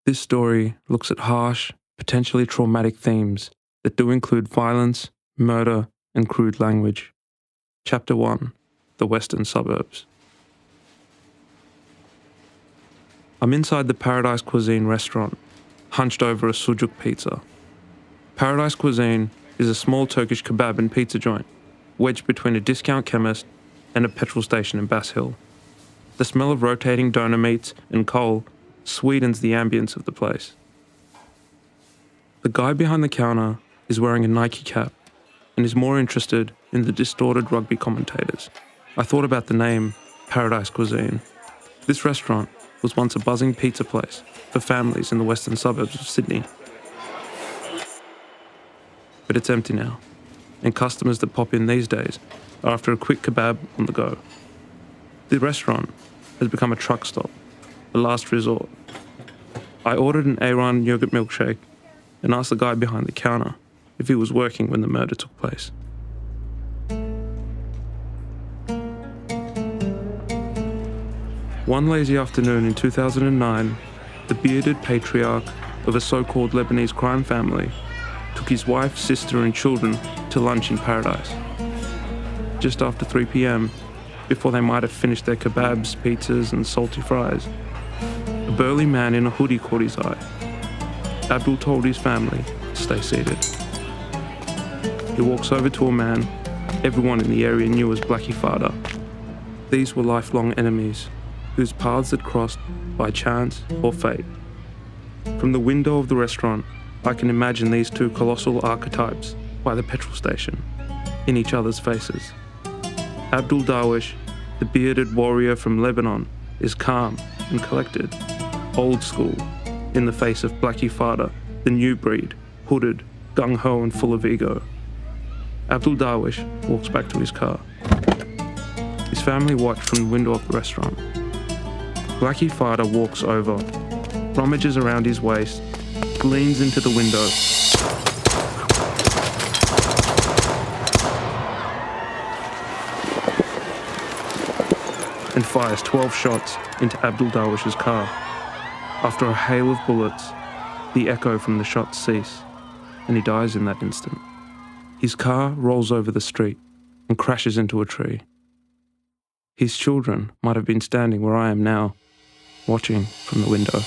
This story looks at harsh, potentially traumatic themes that do include violence, murder, and crude language. Chapter 1: The Western Suburbs. I'm inside the Paradise Cuisine restaurant, hunched over a sucuk pizza. Paradise Cuisine is a small Turkish kebab and pizza joint, wedged between a discount chemist and a petrol station in Bass Hill. The smell of rotating doner meats and coal sweetens the ambience of the place. The guy behind the counter is wearing a Nike cap and is more interested in the distorted rugby commentators. I thought about the name Paradise Cuisine. This restaurant was once a buzzing pizza place for families in the western suburbs of Sydney. But it's empty now, and customers that pop in these days are after a quick kebab on the go. The restaurant has become a truck stop, a last resort. I ordered an Aran yogurt milkshake and asked the guy behind the counter if he was working when the murder took place. One lazy afternoon in 2009, the bearded patriarch of a so-called Lebanese crime family took his wife, sister and children to lunch in Paradise. Just after 3 p.m, before they might have finished their kebabs, pizzas and salty fries, a burly man in a hoodie caught his eye. Abdul told his family to stay seated. He walks over to a man everyone in the area knew as Blackie Fada. These were lifelong enemies whose paths had crossed by chance or fate. From the window of the restaurant, I can imagine these two colossal archetypes by the petrol station, in each other's faces. Abdul Darwish, the bearded warrior from Lebanon, is calm and collected, old school, in the face of Blackie Fada, the new breed, hooded, gung-ho and full of ego. Abdul Darwish walks back to his car. His family watch from the window of the restaurant. Blackie Fada walks over, rummages around his waist, leans into the window, and fires 12 shots into Abdul Darwish's car. After a hail of bullets, the echo from the shots cease, and he dies in that instant. His car rolls over the street and crashes into a tree. His children might have been standing where I am now, watching from the window.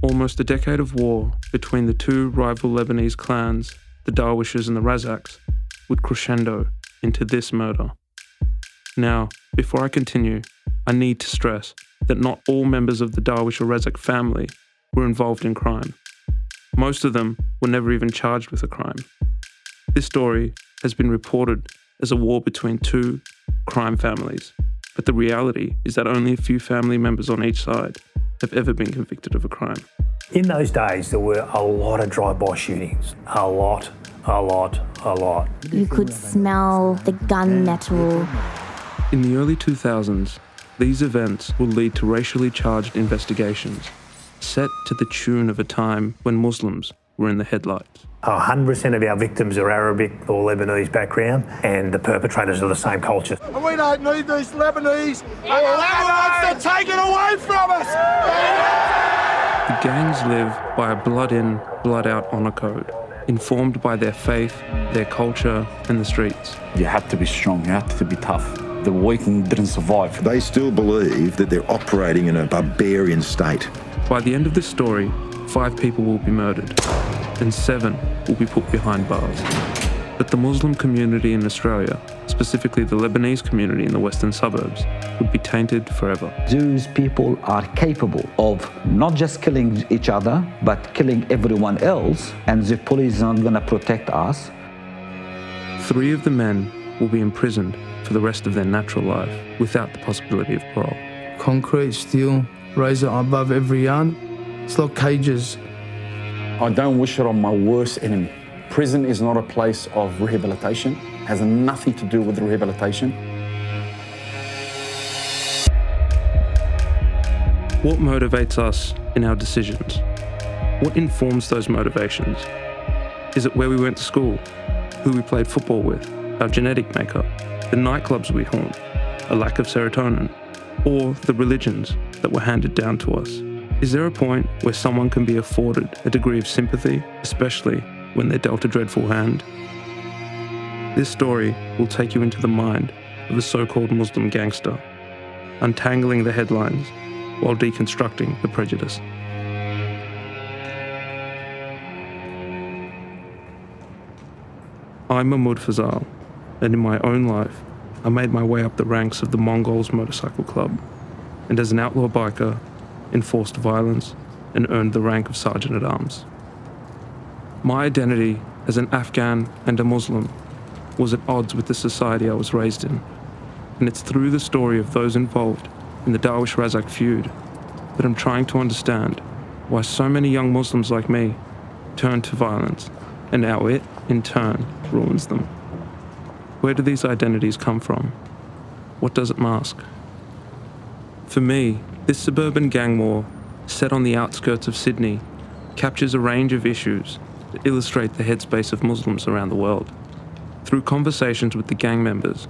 Almost a decade of war between the two rival Lebanese clans, the Darwishes and the Razaks, would crescendo into this murder. Now, before I continue, I need to stress that not all members of the Darwish or Razak family were involved in crime. Most of them were never even charged with a crime. This story has been reported as a war between two crime families, but the reality is that only a few family members on each side have ever been convicted of a crime. In those days, there were a lot of drive-by shootings. A lot. You could smell the gunmetal. In the early 2000s, these events will lead to racially charged investigations, set to the tune of a time when Muslims were in the headlights. 100% of our victims are Arabic or Lebanese background, and the perpetrators are the same culture. We don't need these Lebanese. Whoever wants to take it away from us! The gangs live by a blood-in, blood-out honour code, informed by their faith, their culture, and the streets. You had to be strong, you had to be tough. The weak didn't survive. They still believe that they're operating in a barbarian state. By the end of this story, 5 people will be murdered, and 7 will be put behind bars. But the Muslim community in Australia, specifically the Lebanese community in the western suburbs, would be tainted forever. These people are capable of not just killing each other, but killing everyone else, and the police are not going to protect us. 3 of the men will be imprisoned for the rest of their natural life without the possibility of parole. Concrete, steel, razor above every yard. It's like cages. I don't wish it on my worst enemy. Prison is not a place of rehabilitation. It has nothing to do with rehabilitation. What motivates us in our decisions? What informs those motivations? Is it where we went to school, who we played football with, our genetic makeup, the nightclubs we haunt, a lack of serotonin? or the religions that were handed down to us? Is there a point where someone can be afforded a degree of sympathy, especially when they're dealt a dreadful hand? This story will take you into the mind of a so-called Muslim gangster, untangling the headlines while deconstructing the prejudice. I'm Mahmood Fazal, and in my own life, I made my way up the ranks of the Mongols Motorcycle Club, and as an outlaw biker, enforced violence and earned the rank of Sergeant-at-Arms. My identity as an Afghan and a Muslim was at odds with the society I was raised in, and it's through the story of those involved in the Darwish-Razak feud that I'm trying to understand why so many young Muslims like me turn to violence, and how it, in turn, ruins them. Where do these identities come from? What does it mask? For me, this suburban gang war, set on the outskirts of Sydney, captures a range of issues that illustrate the headspace of Muslims around the world. Through conversations with the gang members,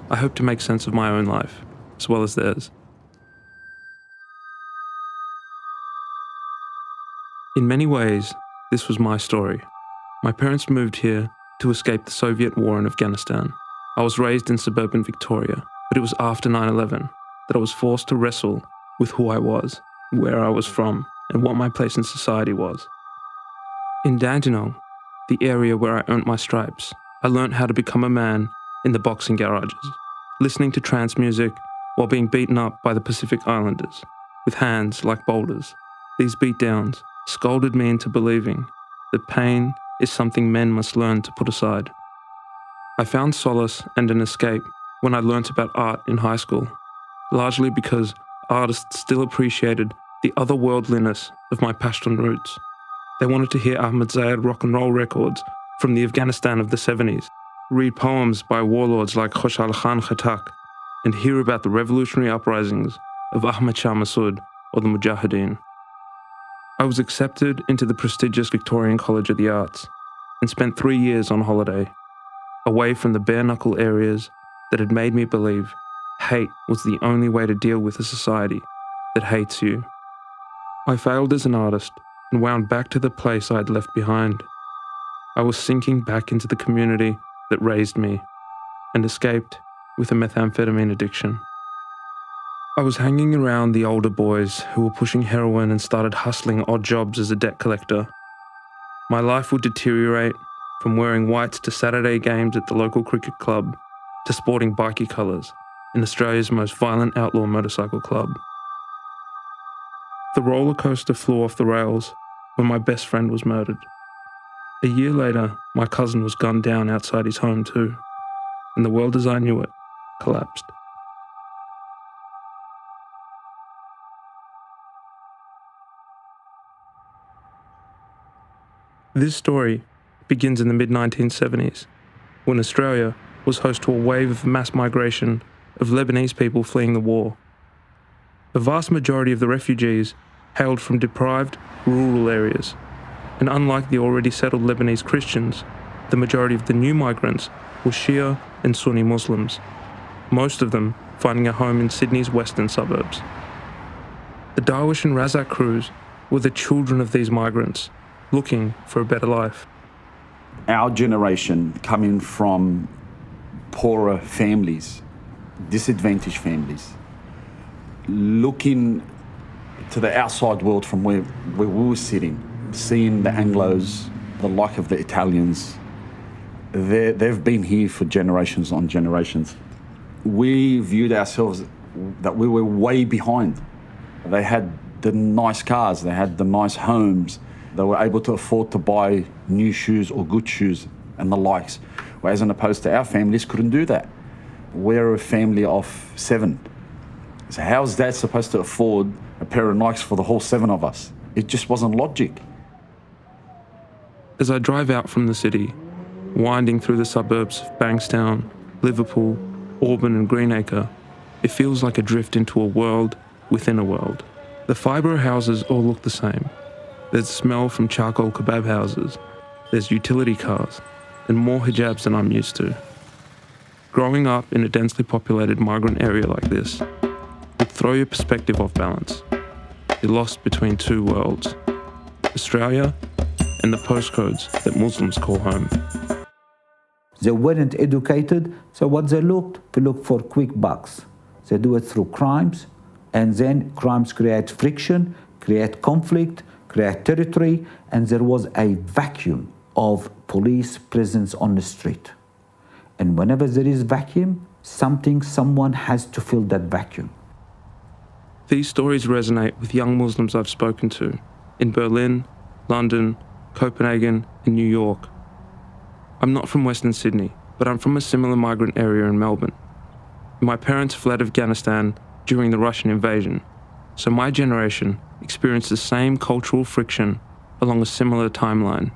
I hope to make sense of my own life, as well as theirs. In many ways, this was my story. My parents moved here to escape the Soviet war in Afghanistan. I was raised in suburban Victoria, but it was after 9/11 that I was forced to wrestle with who I was, where I was from, and what my place in society was. In Dandenong, the area where I earned my stripes, I learned how to become a man in the boxing garages, listening to trance music while being beaten up by the Pacific Islanders, with hands like boulders. These beatdowns scolded me into believing that pain is something men must learn to put aside. I found solace and an escape when I learnt about art in high school, largely because artists still appreciated the otherworldliness of my Pashtun roots. They wanted to hear Ahmed Zayed rock and roll records from the Afghanistan of the 70s, read poems by warlords like Khoshal Khan Khatak, and hear about the revolutionary uprisings of Ahmad Shah Massoud or the Mujahideen. I was accepted into the prestigious Victorian College of the Arts and spent 3 years on holiday, away from the bare-knuckle areas that had made me believe hate was the only way to deal with a society that hates you. I failed as an artist and wound back to the place I had left behind. I was sinking back into the community that raised me and escaped with a methamphetamine addiction. I was hanging around the older boys who were pushing heroin and started hustling odd jobs as a debt collector. My life would deteriorate from wearing whites to Saturday games at the local cricket club to sporting bikie colours in Australia's most violent outlaw motorcycle club. The roller coaster flew off the rails when my best friend was murdered. A year later, my cousin was gunned down outside his home too, and the world as I knew it collapsed. This story begins in the mid-1970s, when Australia was host to a wave of mass migration of Lebanese people fleeing the war. The vast majority of the refugees hailed from deprived, rural areas, and unlike the already settled Lebanese Christians, the majority of the new migrants were Shia and Sunni Muslims, most of them finding a home in Sydney's western suburbs. The Darwish and Razak crews were the children of these migrants, looking for a better life. Our generation, coming from poorer families, disadvantaged families, looking to the outside world from where we were sitting, seeing the Anglos, the like of the Italians, they've been here for generations on generations. We viewed ourselves that we were way behind. They had the nice cars, they had the nice homes, they were able to afford to buy new shoes or good shoes and the likes, whereas as opposed to our families couldn't do that. We're a family of 7. So how's Dad supposed to afford a pair of Nikes for the whole 7 of us? It just wasn't logic. As I drive out from the city, winding through the suburbs of Bankstown, Liverpool, Auburn and Greenacre, it feels like a drift into a world within a world. The fibro houses all look the same. There's smell from charcoal kebab houses, there's utility cars, and more hijabs than I'm used to. Growing up in a densely populated migrant area like this, would throw your perspective off balance. You're lost between two worlds, Australia and the postcodes that Muslims call home. They weren't educated, so what they looked for quick bucks. They do it through crimes, and then crimes create friction, create conflict, create territory, and there was a vacuum of police presence on the street. And whenever there is vacuum, someone has to fill that vacuum. These stories resonate with young Muslims I've spoken to in Berlin, London, Copenhagen, and New York. I'm not from Western Sydney, but I'm from a similar migrant area in Melbourne. My parents fled Afghanistan during the Russian invasion, so my generation experienced the same cultural friction along a similar timeline.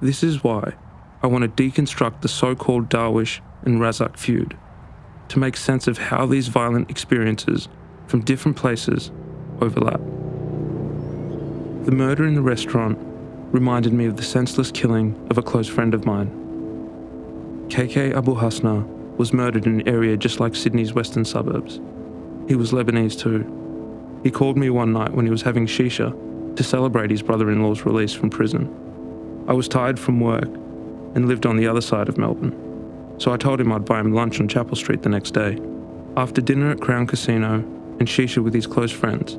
This is why I want to deconstruct the so-called Darwish and Razak feud, to make sense of how these violent experiences from different places overlap. The murder in the restaurant reminded me of the senseless killing of a close friend of mine. KK Abu Hasna was murdered in an area just like Sydney's western suburbs. He was Lebanese too. He called me one night when he was having shisha to celebrate his brother-in-law's release from prison. I was tired from work and lived on the other side of Melbourne, so I told him I'd buy him lunch on Chapel Street the next day. After dinner at Crown Casino and shisha with his close friends,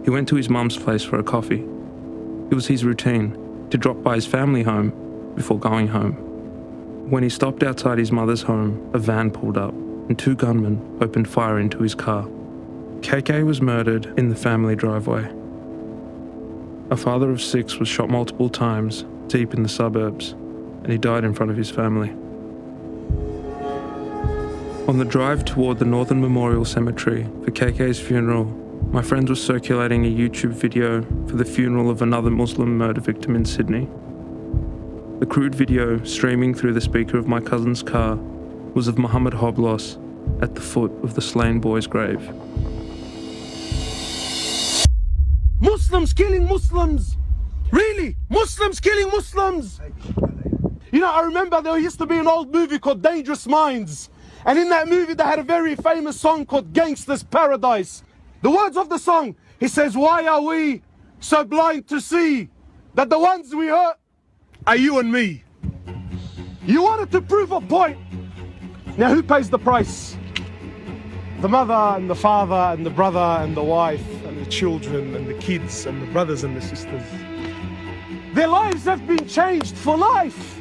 he went to his mum's place for a coffee. It was his routine to drop by his family home before going home. When he stopped outside his mother's home, a van pulled up and two gunmen opened fire into his car. KK was murdered in the family driveway. A father of 6 was shot multiple times deep in the suburbs, and he died in front of his family. On the drive toward the Northern Memorial Cemetery for KK's funeral, my friends were circulating a YouTube video for the funeral of another Muslim murder victim in Sydney. The crude video streaming through the speaker of my cousin's car was of Muhammad Hoblos at the foot of the slain boy's grave. Muslims killing Muslims! Really? Muslims killing Muslims! You know, I remember there used to be an old movie called Dangerous Minds. And in that movie, they had a very famous song called Gangsters Paradise. The words of the song, he says, why are we so blind to see that the ones we hurt are you and me? You wanted to prove a point. Now who pays the price? The mother and the father and the brother and the wife and the children and the kids and the brothers and the sisters. Their lives have been changed for life.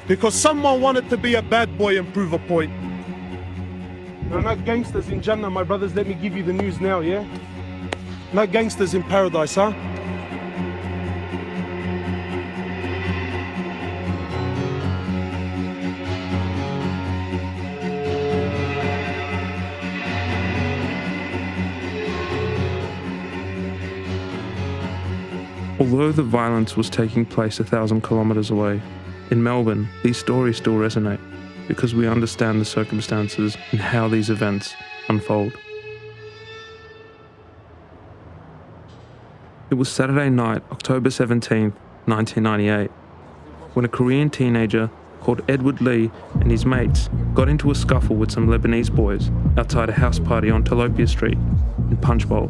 Because someone wanted to be a bad boy and prove a point. There are no gangsters in Jannah, my brothers. Let me give you the news now, yeah? No gangsters in paradise, huh? Although the violence was taking place 1,000 kilometres away, in Melbourne, these stories still resonate because we understand the circumstances and how these events unfold. It was Saturday night, October 17th, 1998, when a Korean teenager called Edward Lee and his mates got into a scuffle with some Lebanese boys outside a house party on Talopia Street in Punchbowl.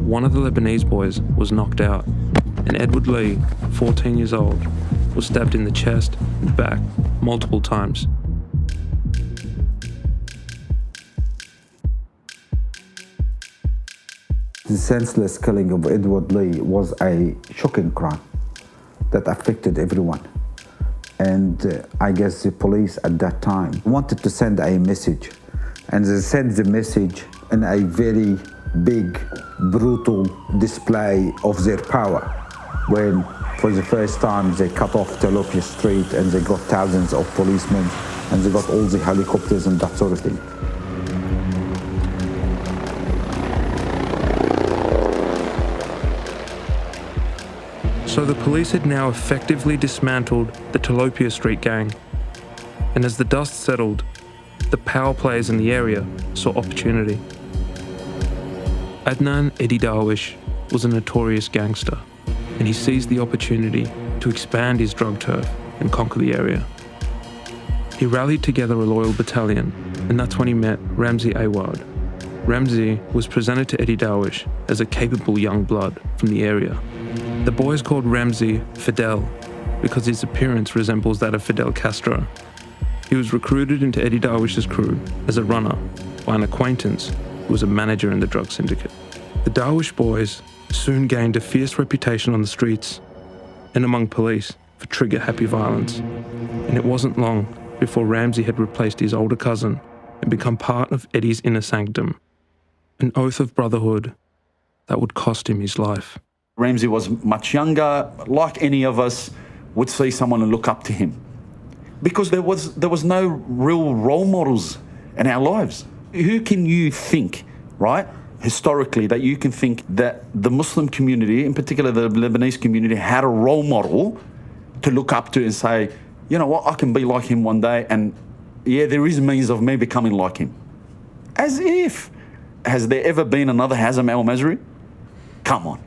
One of the Lebanese boys was knocked out, and Edward Lee, 14 years old, was stabbed in the chest and back multiple times. The senseless killing of Edward Lee was a shocking crime that affected everyone. And I guess the police at that time wanted to send a message. And they sent the message in a very big, brutal display of their power, when for the first time they cut off Talopia Street and they got thousands of policemen and they got all the helicopters and that sort of thing. So the police had now effectively dismantled the Talopia Street gang. And as the dust settled, the power players in the area saw opportunity. Adnan Eddie Darwish was a notorious gangster, and he seized the opportunity to expand his drug turf and conquer the area. He rallied together a loyal battalion, and that's when he met Ramzi Awad. Ramzi was presented to Eddie Darwish as a capable young blood from the area. The boys called Ramzi Fidel because his appearance resembles that of Fidel Castro. He was recruited into Eddie Darwish's crew as a runner by an acquaintance who was a manager in the drug syndicate. The Darwish boys soon gained a fierce reputation on the streets and among police for trigger-happy violence, and it wasn't long before Ramzi had replaced his older cousin and become part of Eddie's inner sanctum, an oath of brotherhood that would cost him his life. Ramzi was much younger, like any of us would see someone and look up to him. Because there was no real role models in our lives. Who can you think, right, historically, that you can think that the Muslim community, in particular the Lebanese community, had a role model to look up to and say, you know what, I can be like him one day, and yeah, there is means of me becoming like him. As if. Has there ever been another Hazem El Masri? Come on.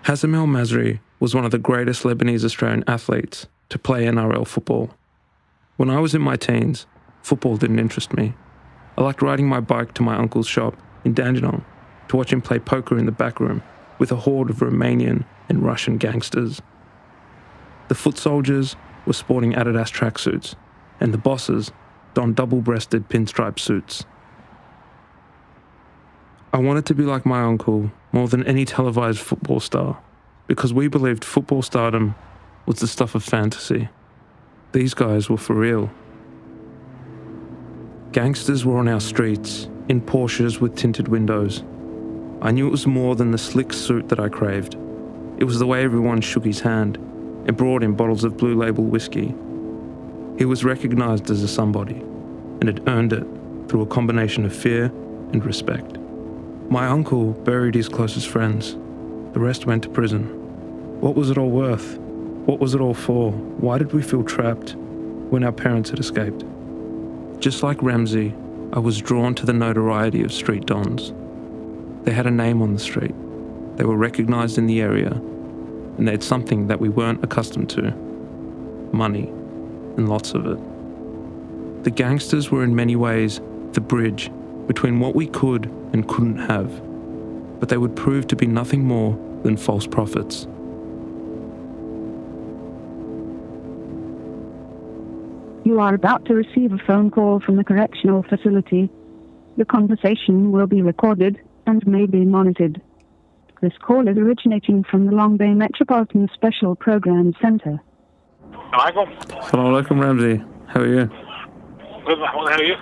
Hazem El Masri was one of the greatest Lebanese Australian athletes to play NRL football. When I was in my teens, football didn't interest me. I liked riding my bike to my uncle's shop in Dandenong to watch him play poker in the back room with a horde of Romanian and Russian gangsters. The foot soldiers were sporting Adidas tracksuits, and the bosses donned double-breasted pinstripe suits. I wanted to be like my uncle more than any televised football star, because we believed football stardom was the stuff of fantasy. These guys were for real. Gangsters were on our streets, in Porsches with tinted windows. I knew it was more than the slick suit that I craved. It was the way everyone shook his hand and brought in bottles of Blue Label whiskey. He was recognised as a somebody, and had earned it through a combination of fear and respect. My uncle buried his closest friends. The rest went to prison. What was it all worth? What was it all for? Why did we feel trapped when our parents had escaped? Just like Ramzi, I was drawn to the notoriety of street dons. They had a name on the street. They were recognised in the area, and they had something that we weren't accustomed to: money, and lots of it. The gangsters were in many ways the bridge between what we could and couldn't have, but they would prove to be nothing more than false prophets. You are about to receive a phone call from the correctional facility. The conversation will be recorded and may be monitored. This call is originating from the Long Bay Metropolitan Special Program Centre. Assalamu alaikum, Ramzi. How are you? Good, Mahmood. How are you?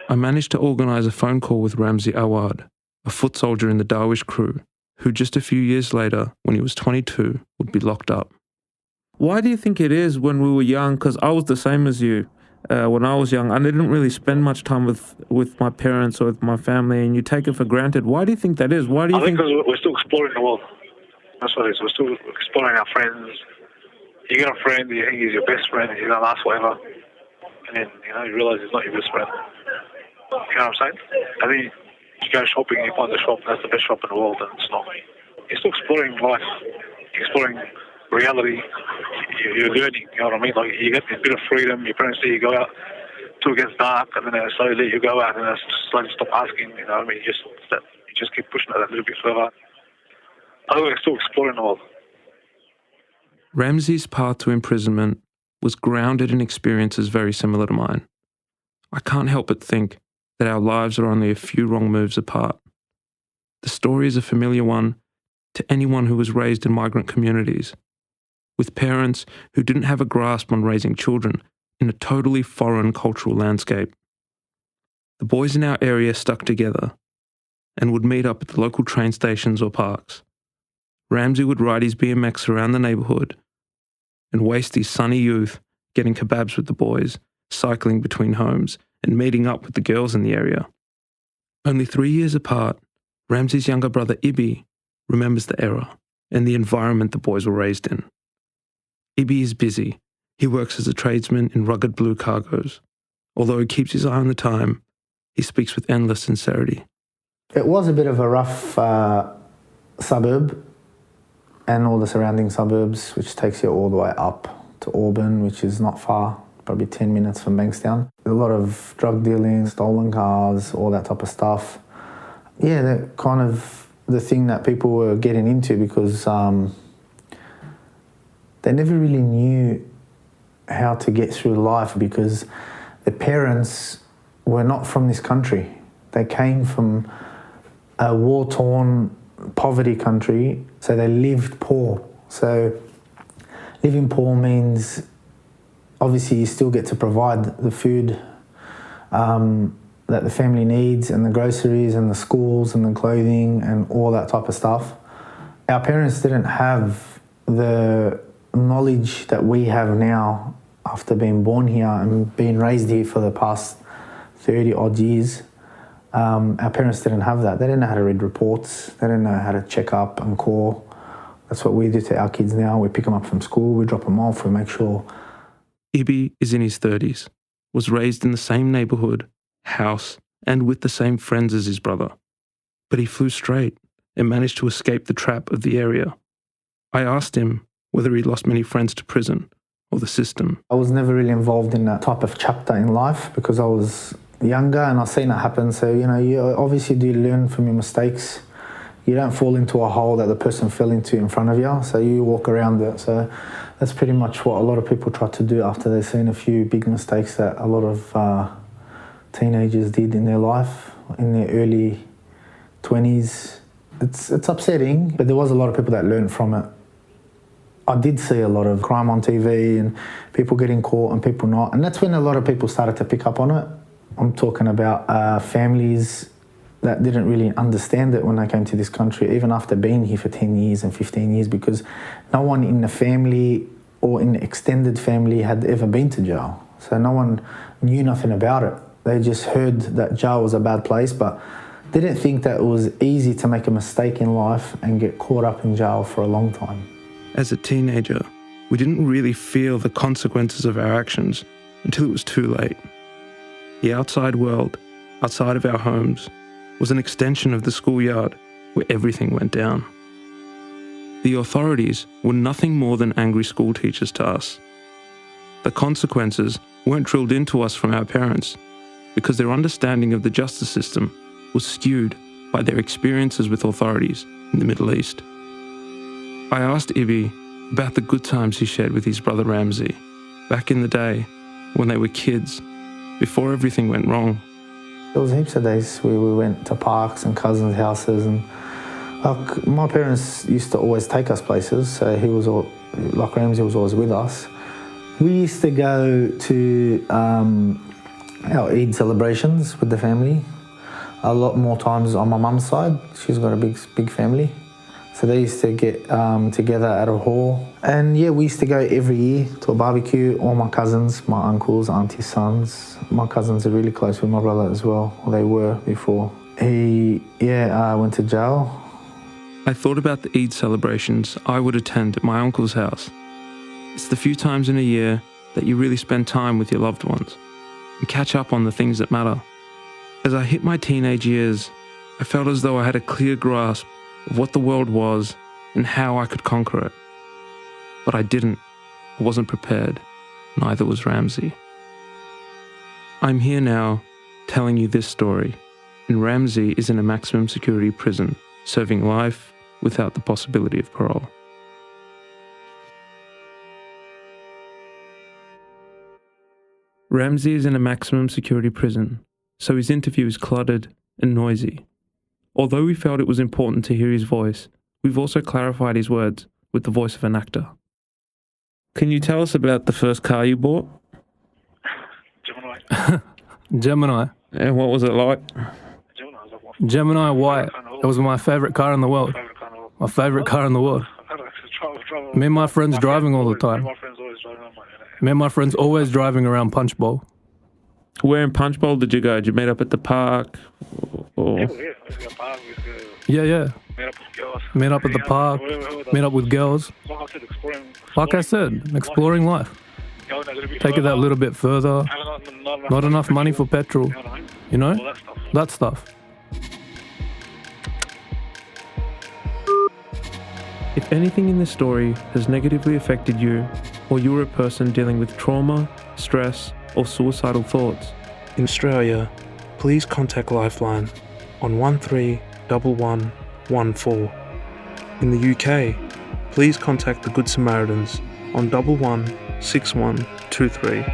I managed to organise a phone call with Ramzi Awad, a foot soldier in the Darwish crew, who just a few years later, when he was 22, would be locked up. Why do you think it is when we were young? Because I was the same as you. When I was young, I didn't really spend much time with my parents or with my family, and you take it for granted. Why do you think that is? Why do you think? Because we're still exploring the world. That's what it is. We're still exploring our friends. You get a friend, you think he's your best friend, you don't ask whatever, and then you realise he's not your best friend. You know what I'm saying? I think you go shopping, you find the shop, that's the best shop in the world, and it's not. You're still exploring life, exploring reality. You're learning, you know what I mean? Like, you get a bit of freedom. Your parents say you go out till it gets dark, and then slowly you go out and slowly stop asking, you know what I mean? You just keep pushing it a little bit further. I think we're still exploring the world. Ramzi's path to imprisonment was grounded in experiences very similar to mine. I can't help but think that our lives are only a few wrong moves apart. The story is a familiar one to anyone who was raised in migrant communities, with parents who didn't have a grasp on raising children in a totally foreign cultural landscape. The boys in our area stuck together and would meet up at the local train stations or parks. Ramzi would ride his BMX around the neighbourhood and waste his sunny youth getting kebabs with the boys, cycling between homes, and meeting up with the girls in the area. Only 3 years apart, Ramzi's younger brother Ibi remembers the era and the environment the boys were raised in. Ibi is busy. He works as a tradesman in rugged blue cargoes. Although he keeps his eye on the time, he speaks with endless sincerity. It was a bit of a rough suburb, and all the surrounding suburbs, which takes you all the way up to Auburn, which is not far probably 10 minutes from Bankstown. A lot of drug dealing, stolen cars, all that type of stuff. Yeah, that kind of the thing that people were getting into because they never really knew how to get through life because their parents were not from this country. They came from a war-torn poverty country, so they lived poor. So living poor means obviously you still get to provide the food that the family needs and the groceries and the schools and the clothing and all that type of stuff. Our parents didn't have the knowledge that we have now after being born here and being raised here for the past 30 odd years. Our parents didn't have that. They didn't know how to read reports. They didn't know how to check up and call. That's what we do to our kids now. We pick them up from school, we drop them off, we make sure. Ibi is in his 30s, was raised in the same neighbourhood, house, and with the same friends as his brother. But he flew straight and managed to escape the trap of the area. I asked him whether he lost many friends to prison or the system. I was never really involved in that type of chapter in life because I was younger and I've seen it happen. So, you obviously do learn from your mistakes. You don't fall into a hole that the person fell into in front of you, so you walk around it. So that's pretty much what a lot of people try to do after they've seen a few big mistakes that a lot of teenagers did in their life, in their early 20s. It's upsetting, but there was a lot of people that learned from it. I did see a lot of crime on TV and people getting caught and people not, and that's when a lot of people started to pick up on it. I'm talking about families that didn't really understand it when they came to this country, even after being here for 10 years and 15 years, because no one in the family or in the extended family had ever been to jail. So no one knew nothing about it. They just heard that jail was a bad place, but didn't think that it was easy to make a mistake in life and get caught up in jail for a long time. As a teenager, we didn't really feel the consequences of our actions until it was too late. The outside world, outside of our homes, was an extension of the schoolyard where everything went down. The authorities were nothing more than angry school teachers to us. The consequences weren't drilled into us from our parents because their understanding of the justice system was skewed by their experiences with authorities in the Middle East. I asked Ibi about the good times he shared with his brother Ramzi back in the day when they were kids, before everything went wrong. There was heaps of days where we went to parks and cousins' houses, and my parents used to always take us places, so Ramzi was always with us. We used to go to our Eid celebrations with the family. A lot more times on my mum's side. She's got a big family. So they used to get together at a hall. And yeah, we used to go every year to a barbecue. All my cousins, my uncles, aunties' sons. My cousins are really close with my brother as well. Or they were before. He went to jail. I thought about the Eid celebrations I would attend at my uncle's house. It's the few times in a year that you really spend time with your loved ones and catch up on the things that matter. As I hit my teenage years, I felt as though I had a clear grasp of what the world was and how I could conquer it. But I didn't. I wasn't prepared. Neither was Ramzi. I'm here now telling you this story, and Ramzi is in a maximum security prison, serving life without the possibility of parole. Ramzi is in a maximum security prison, so his interview is cluttered and noisy. Although we felt it was important to hear his voice, we've also clarified his words with the voice of an actor. Can you tell us about the first car you bought? Gemini. Gemini. And what was it like? Gemini white. It was my favourite car in the world. My favourite car in the world. Me and my friends driving all the time. Me and my friends always driving around Punch Bowl. Where in Punch Bowl did you go? Did you meet up at the park? Or... Yeah. Meet up at the park. Meet up with girls. Like I said, exploring life. Take it that little bit further. Not enough money for petrol. You know? That stuff. If anything in this story has negatively affected you, or you're a person dealing with trauma, stress, or suicidal thoughts. In Australia, please contact Lifeline on 131114. In the UK, please contact the Good Samaritans on 116123.